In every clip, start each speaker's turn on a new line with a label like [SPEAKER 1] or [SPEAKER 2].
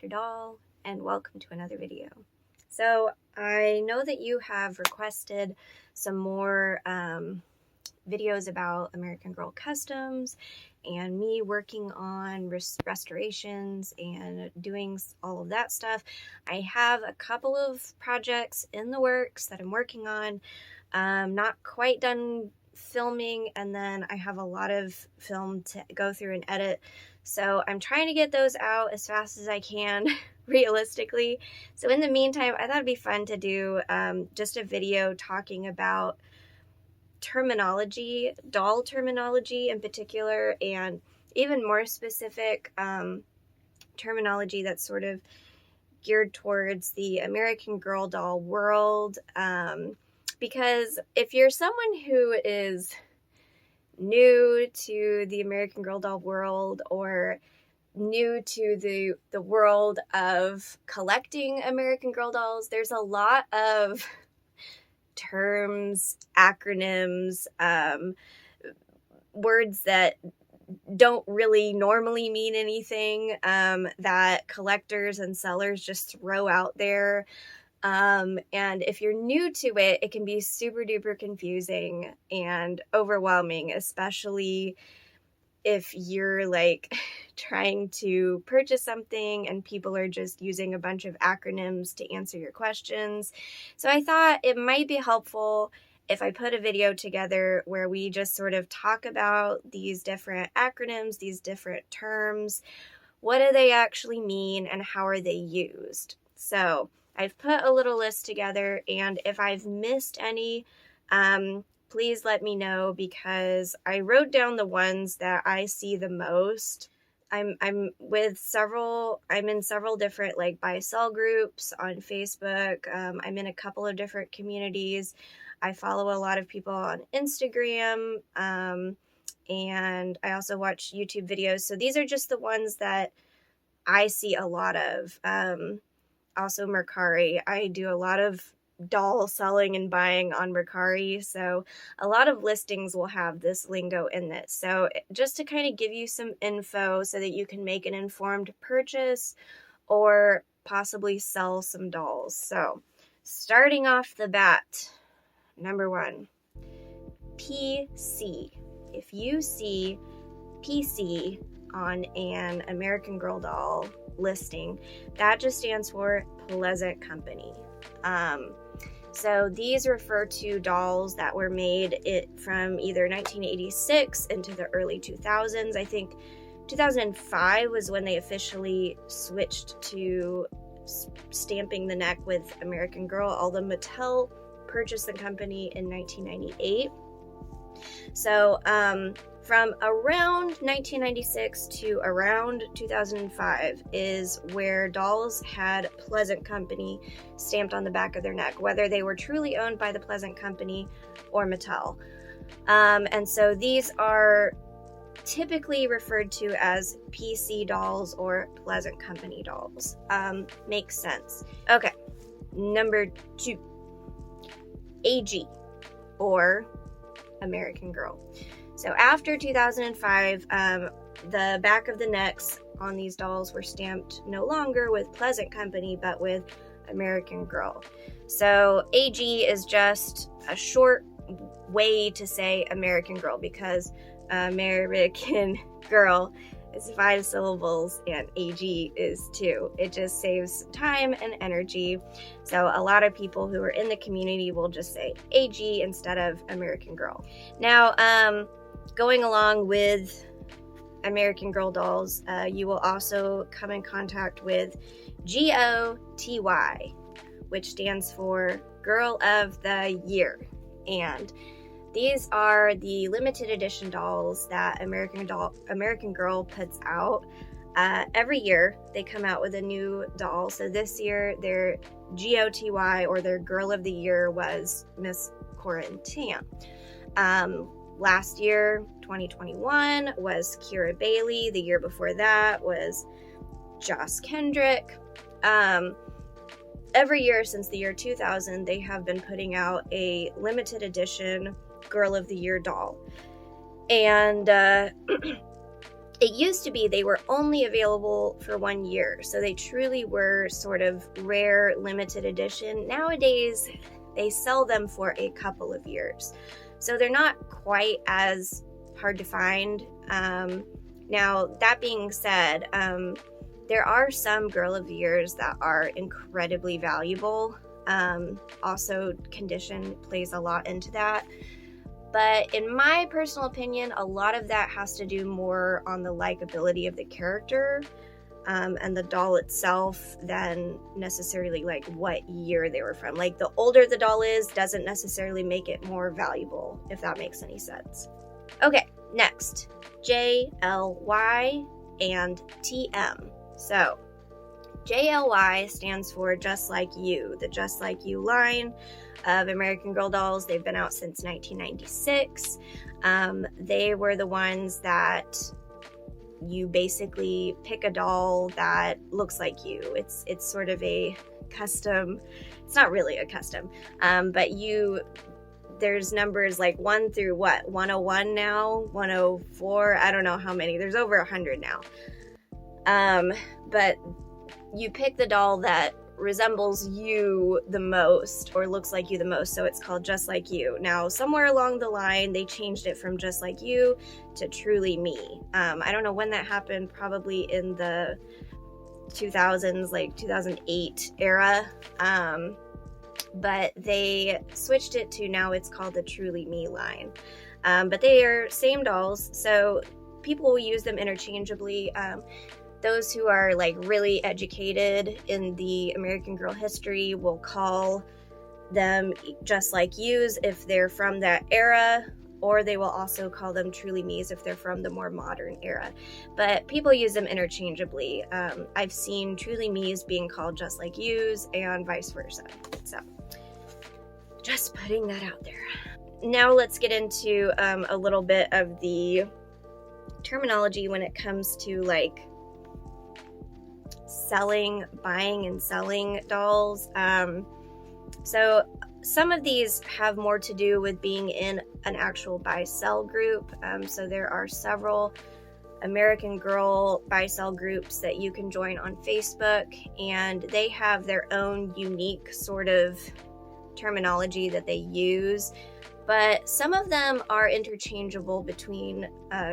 [SPEAKER 1] Dr. Doll, and welcome to another video. So I know that you have requested some more videos about American Girl customs and me working on restorations and doing all of that stuff. I have a couple of projects in the works that I'm working on. Not quite done filming, and then I have a lot of film to go through and edit. So I'm trying to get those out as fast as I can, realistically. So in the meantime, I thought it'd be fun to do just a video talking about terminology, doll terminology in particular, and even more specific terminology that's sort of geared towards the American Girl doll world. Because if you're someone who is new to the American Girl doll world, or new to the world of collecting American Girl dolls, there's a lot of terms, acronyms, words that don't really normally mean anything, that collectors and sellers just throw out there. And if you're new to it, it can be super duper confusing and overwhelming, especially if you're like trying to purchase something and people are just using a bunch of acronyms to answer your questions. So I thought it might be helpful if I put a video together where we just sort of talk about these different acronyms, these different terms. What do they actually mean and how are they used? So I've put a little list together, and if I've missed any, please let me know, because I wrote down the ones that I see the most. I'm in several different like buy sell groups on Facebook. I'm in a couple of different communities. I follow a lot of people on Instagram, and I also watch YouTube videos. So these are just the ones that I see a lot of. Also Mercari. I do a lot of doll selling and buying on Mercari, so a lot of listings will have this lingo in it. So just to kind of give you some info so that you can make an informed purchase or possibly sell some dolls. So starting off the bat, number one, PC. If you see PC on an American Girl doll listing, that just stands for Pleasant Company. So these refer to dolls that were made from either 1986 into the early 2000s. I think 2005 was when they officially switched to stamping the neck with American Girl, although Mattel purchased the company in 1998. So from around 1996 to around 2005 is where dolls had Pleasant Company stamped on the back of their neck, whether they were truly owned by the Pleasant Company or Mattel. And so these are typically referred to as PC dolls or Pleasant Company dolls. Makes sense. Okay, number two, AG, or American Girl. So after 2005, the back of the necks on these dolls were stamped no longer with Pleasant Company, but with American Girl. So AG is just a short way to say American Girl, because American Girl is 5 syllables and AG is 2. It just saves time and energy. So a lot of people who are in the community will just say AG instead of American Girl. Now, going along with American Girl dolls, you will also come in contact with GOTY, which stands for Girl of the Year. And these are the limited edition dolls that American Girl puts out. Every year they come out with a new doll. So this year their GOTY, or their Girl of the Year, was Miss Corin Tam. Last year, 2021, was Kira Bailey. The year before that was Joss Kendrick. Every year since the year 2000, they have been putting out a limited edition Girl of the Year doll. And It used to be they were only available for 1 year, so they truly were sort of rare, limited edition. Nowadays, they sell them for a couple of years, so they're not quite as hard to find. Now, that being said, there are some Girl of the Years that are incredibly valuable. Also, condition plays a lot into that. But in my personal opinion, a lot of that has to do more on the likability of the character and the doll itself than necessarily like what year they were from. Like, the older the doll is doesn't necessarily make it more valuable, if that makes any sense. Okay, next, JLY and TM. So JLY stands for Just Like You, the Just Like You line of American Girl dolls. They've been out since 1996. They were the ones that you basically pick a doll that looks like you. It's sort of a custom. It's not really a custom, but there's numbers like 1 through 101 now, 104. I don't know how many. There's over 100 now. But you pick the doll that resembles you the most or looks like you the most, so it's called Just Like You. Now, somewhere along the line, they changed it from Just Like You to Truly Me. I don't know when that happened, probably in the 2000s, like 2008 era. But they switched it to now it's called the Truly Me line. But they are same dolls, so people will use them interchangeably. Those who are like really educated in the American Girl history will call them Just Like Yous if they're from that era, or they will also call them Truly Me's if they're from the more modern era. But people use them interchangeably. I've seen Truly Me's being called Just Like Yous and vice versa. So just putting that out there. Now let's get into a little bit of the terminology when it comes to like buying and selling dolls. So some of these have more to do with being in an actual buy-sell group. So there are several American Girl buy-sell groups that you can join on Facebook, and they have their own unique sort of terminology that they use. But some of them are interchangeable between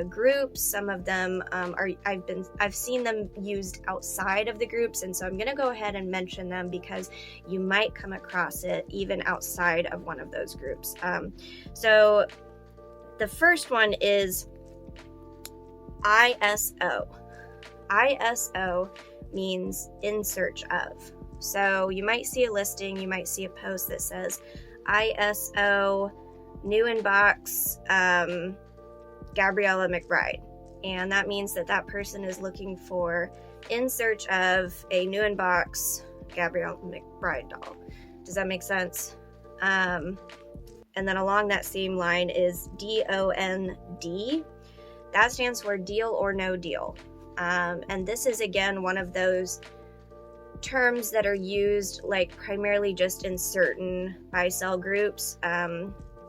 [SPEAKER 1] groups. Some of them I've seen them used outside of the groups, and so I'm going to go ahead and mention them because you might come across it even outside of one of those groups. So the first one is ISO. ISO means in search of. So you might see a listing, you might see a post that says ISO new inbox, Gabriella McBride. And that means that person is looking for in search of a new inbox Gabriella McBride doll. Does that make sense? And then along that same line is DOND. That stands for deal or no deal. And this is again one of those terms that are used like primarily just in certain buy-sell groups.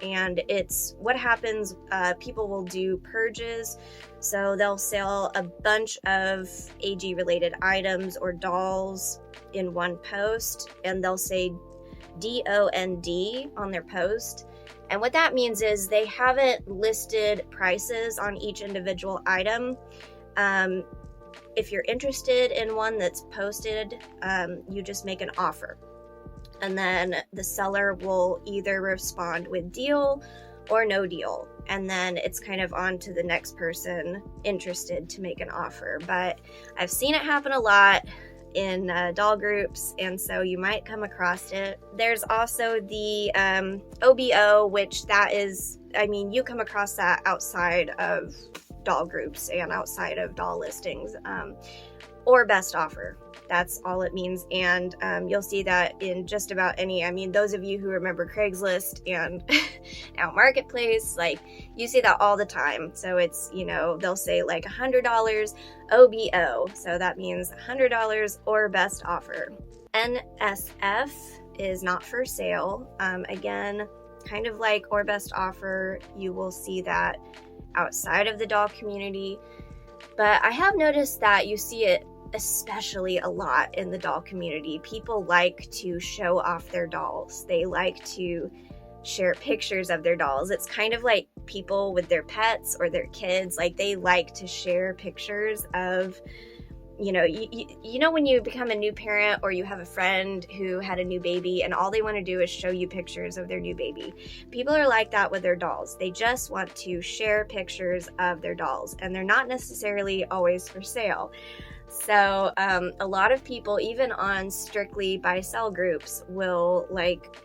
[SPEAKER 1] And it's what happens, people will do purges, so they'll sell a bunch of AG related items or dolls in one post, and they'll say DOND on their post. And what that means is they haven't listed prices on each individual item. If you're interested in one that's posted, you just make an offer. And then the seller will either respond with deal or no deal. And then it's kind of on to the next person interested to make an offer. But I've seen it happen a lot in doll groups, and so you might come across it. There's also the OBO, which that is, I mean, you come across that outside of doll groups and outside of doll listings, or best offer. That's all it means. And you'll see that in just about any, I mean, those of you who remember Craigslist and now Marketplace, like you see that all the time. So it's, you know, they'll say like $100 OBO. So that means $100 or best offer. NSF is not for sale. Again, kind of like or best offer, you will see that outside of the doll community. But I have noticed that you see it especially a lot in the doll community. People like to show off their dolls. They like to share pictures of their dolls. It's kind of like people with their pets or their kids. Like, they like to share pictures of, you know, when you become a new parent or you have a friend who had a new baby and all they want to do is show you pictures of their new baby. People are like that with their dolls. They just want to share pictures of their dolls, and they're not necessarily always for sale. So a lot of people, even on strictly buy sell groups, will like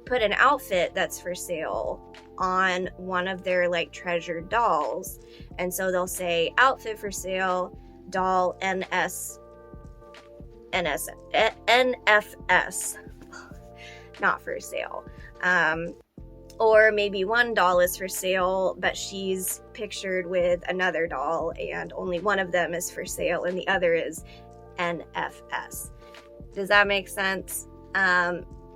[SPEAKER 1] put an outfit that's for sale on one of their like treasured dolls. And so they'll say outfit for sale, doll NFS, not for sale. Or maybe one doll is for sale, but she's pictured with another doll and only one of them is for sale and the other is NFS. Does that make sense?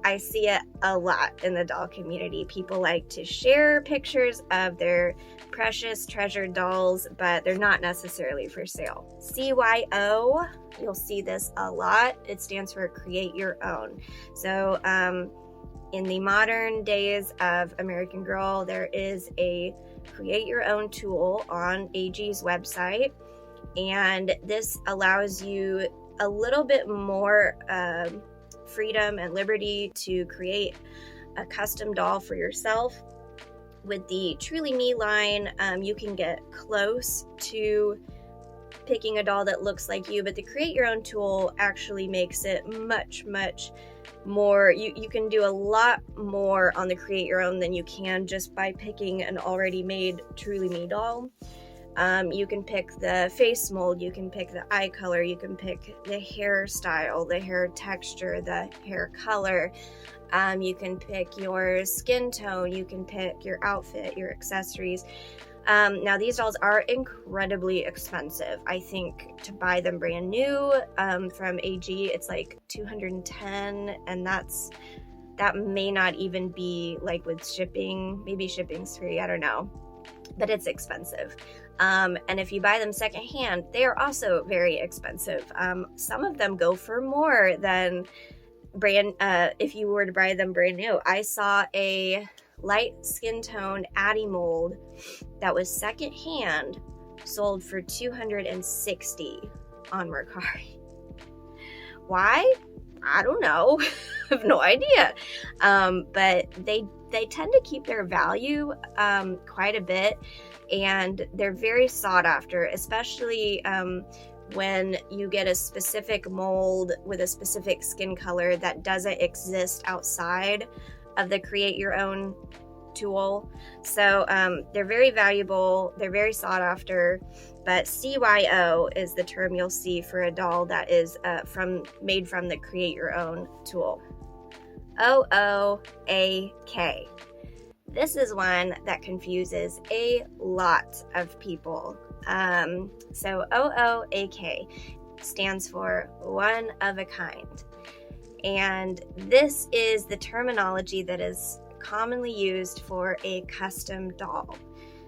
[SPEAKER 1] I see it a lot in the doll community. People like to share pictures of their precious treasured dolls, but they're not necessarily for sale. CYO, you'll see this a lot. It stands for create your own. So in the modern days of American Girl, there is a create your own tool on AG's website, and this allows you a little bit more freedom and liberty to create a custom doll for yourself. With the Truly Me line, you can get close to picking a doll that looks like you, but the create your own tool actually makes it much more. You can do a lot more on the create your own than you can just by picking an already made Truly Me doll. You can pick the face mold, you can pick the eye color, you can pick the hairstyle, the hair texture, the hair color. You can pick your skin tone, you can pick your outfit, your accessories. Now these dolls are incredibly expensive. I think to buy them brand new from AG, it's like $210, and that may not even be like with shipping. Maybe shipping's free, I don't know, but it's expensive. And if you buy them secondhand, they are also very expensive. Some of them go for more than if you were to buy them brand new. I saw a light skin tone Addie mold that was secondhand sold for $260 on Mercari. Why? I don't know. I have no idea. But they tend to keep their value quite a bit, and they're very sought after, especially when you get a specific mold with a specific skin color that doesn't exist outside of the create your own tool. So they're very valuable, they're very sought after, but CYO is the term you'll see for a doll that is made from the create your own tool. OOAK. This is one that confuses a lot of people. So OOAK stands for one of a kind. And this is the terminology that is commonly used for a custom doll.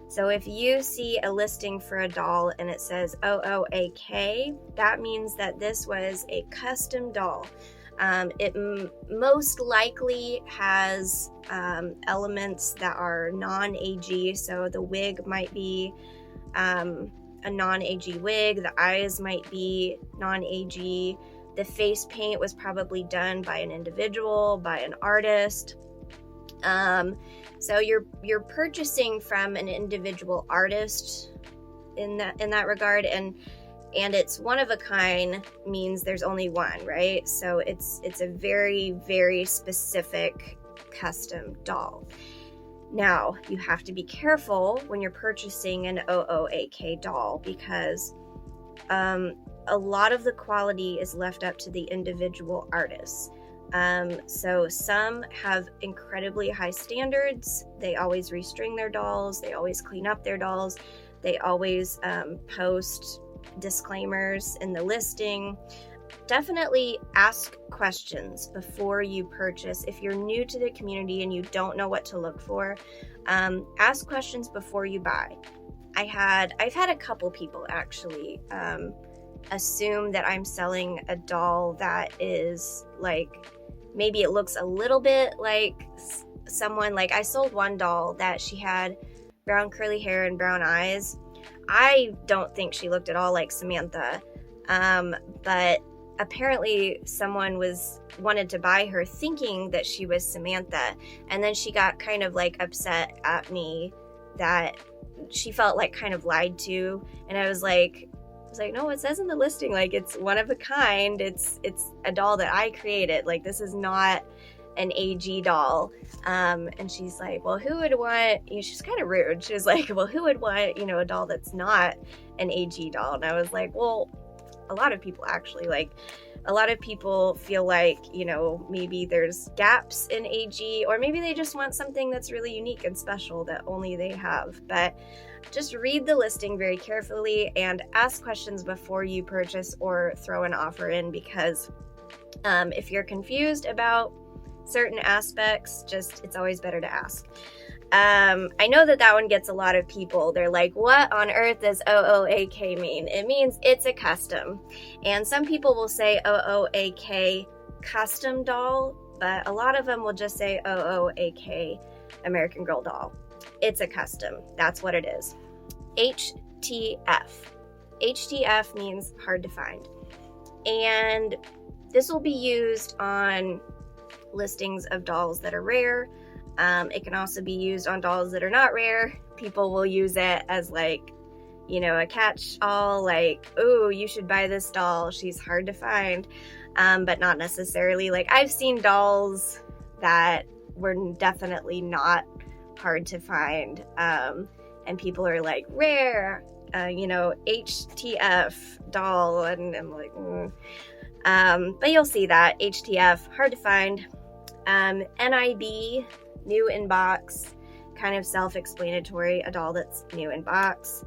[SPEAKER 1] So if you see a listing for a doll and it says OOAK, that means that this was a custom doll. It most likely has elements that are non-AG, so the wig might be a non-AG wig, the eyes might be non-AG, the face paint was probably done by an individual, by an artist. So you're purchasing from an individual artist in that regard, and it's one of a kind means there's only one, right? So it's a very, very specific custom doll. Now, you have to be careful when you're purchasing an OOAK doll, because a lot of the quality is left up to the individual artists. So some have incredibly high standards. They always restring their dolls. They always clean up their dolls. They always post disclaimers in the listing. Definitely ask questions before you purchase. If you're new to the community and you don't know what to look for, ask questions before you buy. I've had a couple people actually assume that I'm selling a doll that is like, maybe it looks a little bit like someone, like I sold one doll that she had brown curly hair and brown eyes. I don't think she looked at all like Samantha, but apparently someone wanted to buy her thinking that she was Samantha, and then she got kind of like upset at me that she felt like kind of lied to, and I was like, no, it says in the listing, like, it's one of a kind, it's a doll that I created, like, this is not an AG doll. And she's like, well, who would want, she's kind of rude, she was like, well, who would want, a doll that's not an AG doll? And I was like, well, a lot of people actually, like, a lot of people feel like, maybe there's gaps in AG, or maybe they just want something that's really unique and special that only they have. But just read the listing very carefully and ask questions before you purchase or throw an offer in, because if you're confused about certain aspects, it's always better to ask. I know that one gets a lot of people. They're like, what on earth does OOAK mean? It means it's a custom. And some people will say OOAK custom doll, but a lot of them will just say OOAK American Girl doll. It's a custom. That's what it is. HTF. HTF means hard to find. And this will be used on listings of dolls that are rare. It can also be used on dolls that are not rare. People will use it as like, a catch-all, like, oh, you should buy this doll, she's hard to find, but not necessarily. Like, I've seen dolls that were definitely not hard to find, and people are like, rare, HTF doll, and I'm like, but you'll see that, HTF, hard to find. NIB, new in box, kind of self-explanatory, a doll that's new in box.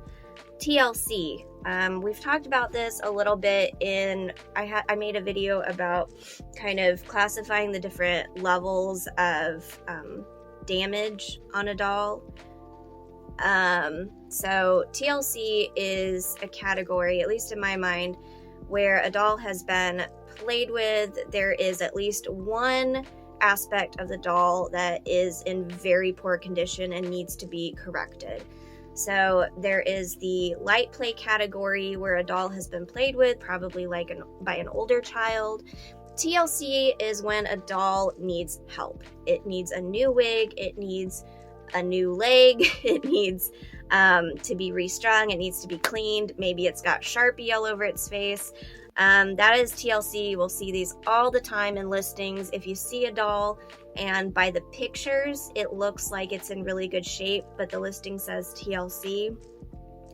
[SPEAKER 1] TLC, we've talked about this a little bit I made a video about kind of classifying the different levels of damage on a doll. So TLC is a category, at least in my mind, where a doll has been played with. There is at least one aspect of the doll that is in very poor condition and needs to be corrected. So there is the light play category, where a doll has been played with, probably by an older child. TLC is when a doll needs help. It needs a new wig, it needs a new leg, it needs to be restrung, it needs to be cleaned, maybe it's got Sharpie all over its face. That is TLC. We'll see these all the time in listings. If you see a doll and by the pictures it looks like it's in really good shape, but the listing says TLC,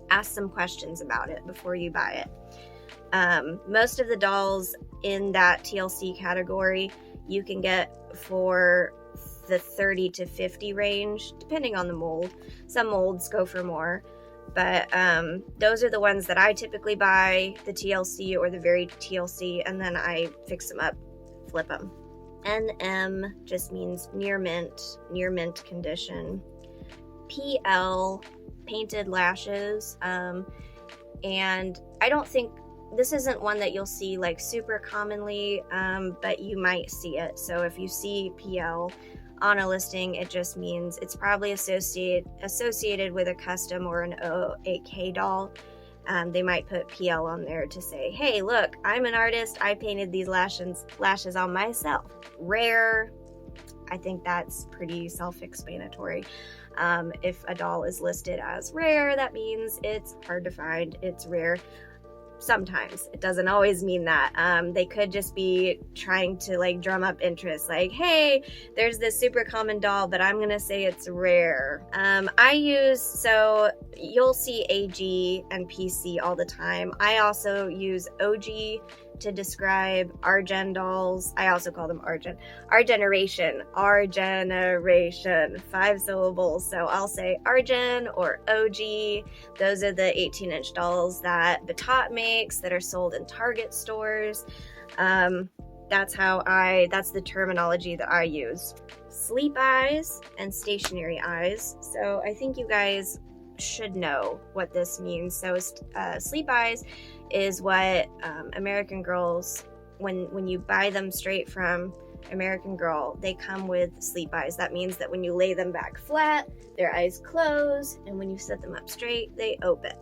[SPEAKER 1] ask some questions about it before you buy it. Most of the dolls in that TLC category you can get for the 30 to 50 range, depending on the mold. Some molds go for more. But those are the ones that I typically buy, the TLC or the very TLC, and then I fix them up, flip them. NM just means near mint condition. PL, painted lashes, and I don't think, this isn't one that you'll see like super commonly, but you might see it. So if you see PL on a listing, it just means it's probably associated with a custom or an OOAK doll. They might put PL on there to say, hey, look, I'm an artist, I painted these lashes on myself. Rare, I think that's pretty self-explanatory. If a doll is listed as rare, that means it's hard to find, it's rare. Sometimes it doesn't always mean that. They could just be trying to like drum up interest, like, hey, there's this super common doll, but I'm gonna say it's rare. So you'll see AG and PC all the time. I also use OG to describe our gen dolls. I also call them our generation, 5 syllables. So I'll say our-gen or OG. Those are the 18-inch dolls that Batot makes that are sold in Target stores. That's the terminology that I use. Sleep eyes and stationary eyes. So I think you guys should know what this means. So sleep eyes is what American Girls, when you buy them straight from American Girl, they come with sleep eyes. That means that when you lay them back flat, their eyes close, and when you sit them up straight, they open.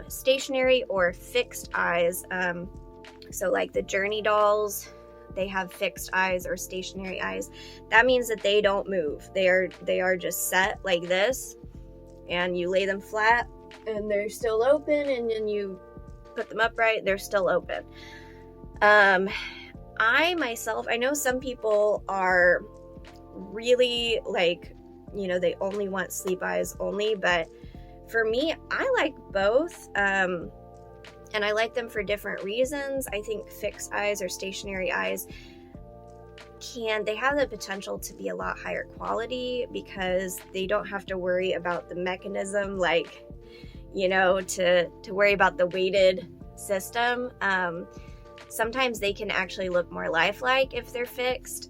[SPEAKER 1] Stationary or fixed eyes, so like the Journey dolls, they have fixed eyes or stationary eyes. That means that they don't move. They are just set like this, and you lay them flat and they're still open, and then you put them upright, they're still open. I myself, I know some people are really like, you know, they only want sleep eyes only, but for me, I like both, and I like them for different reasons. I think fixed eyes or stationary eyes they have the potential to be a lot higher quality because they don't have to worry about the mechanism, like, you know, to worry about the weighted system. Sometimes they can actually look more lifelike if they're fixed.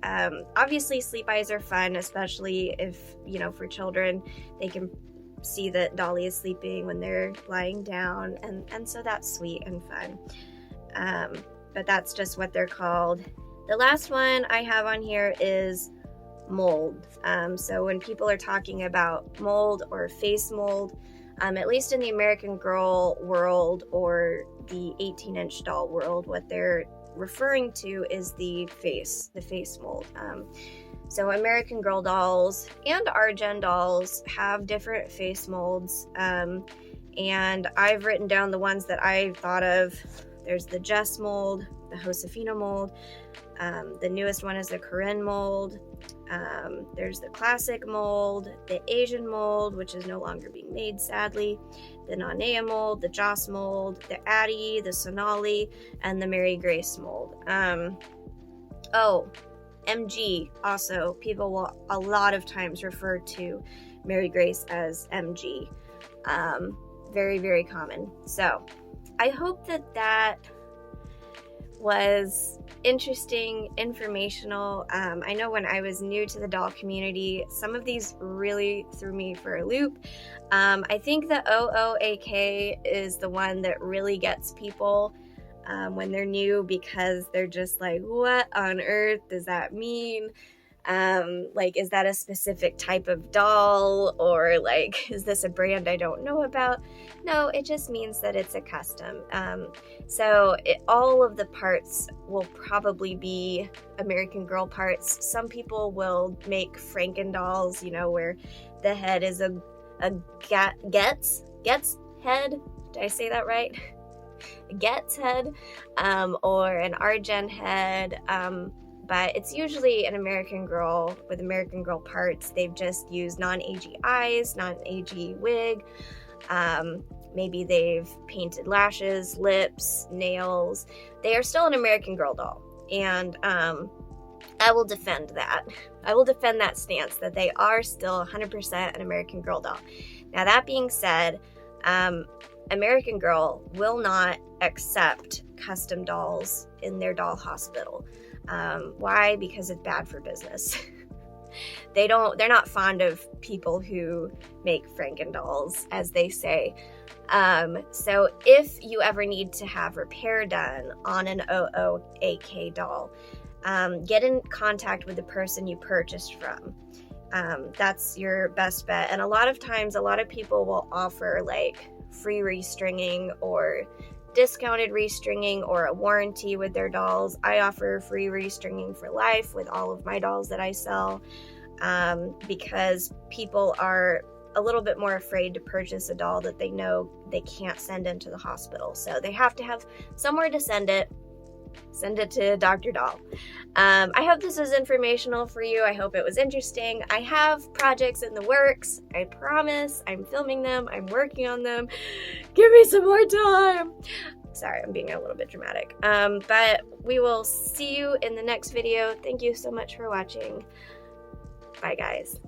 [SPEAKER 1] Obviously, sleep eyes are fun, especially if, you know, for children, they can see that Dolly is sleeping when they're lying down, and so that's sweet and fun. But that's just what they're called. The last one I have on here is mold. So when people are talking about mold or face mold, at least in the American Girl world or the 18-inch doll world, what they're referring to is the face mold. So American Girl dolls and our Gen dolls have different face molds, and I've written down the ones that I thought of. There's the Jess mold, the Josefina mold, the newest one is the Corinne mold, there's the classic mold, the Asian mold, which is no longer being made, sadly, the Nanea mold, the Joss mold, the Addie, the Sonali, and the Mary Grace mold. MG also, people will a lot of times refer to Mary Grace as MG. Very, very common. So I hope that was interesting, informational. I know when I was new to the doll community, some of these really threw me for a loop. I think the OOAK is the one that really gets people when they're new, because they're just like, what on earth does that mean? Like, is that a specific type of doll, or like, is this a brand I don't know about? No, it just means that it's a custom. So all of the parts will probably be American Girl parts. Some people will make Franken dolls, you know, where the head is a Getz head. Did I say that right? Getz head, or an Argent head. But it's usually an American Girl with American Girl parts. They've just used non-AG eyes, non-AG wig. Maybe they've painted lashes, lips, nails. They are still an American Girl doll. And I will defend that. I will defend that stance that they are still 100% an American Girl doll. Now, that being said, American Girl will not accept custom dolls in their doll hospital. Why? Because it's bad for business. They're not fond of people who make Franken dolls, as they say. So if you ever need to have repair done on an OOAK doll, get in contact with the person you purchased from. That's your best bet. And a lot of times, a lot of people will offer like free restringing or discounted restringing or a warranty with their dolls. I offer free restringing for life with all of my dolls that I sell, because people are a little bit more afraid to purchase a doll that they know they can't send into the hospital. So they have to have somewhere to send it. Send it to Dr. Doll. I hope this was informational for you. I hope it was interesting. I have projects in the works. I promise. I'm filming them. I'm working on them. Give me some more time. Sorry, I'm being a little bit dramatic. But we will see you in the next video. Thank you so much for watching. Bye, guys.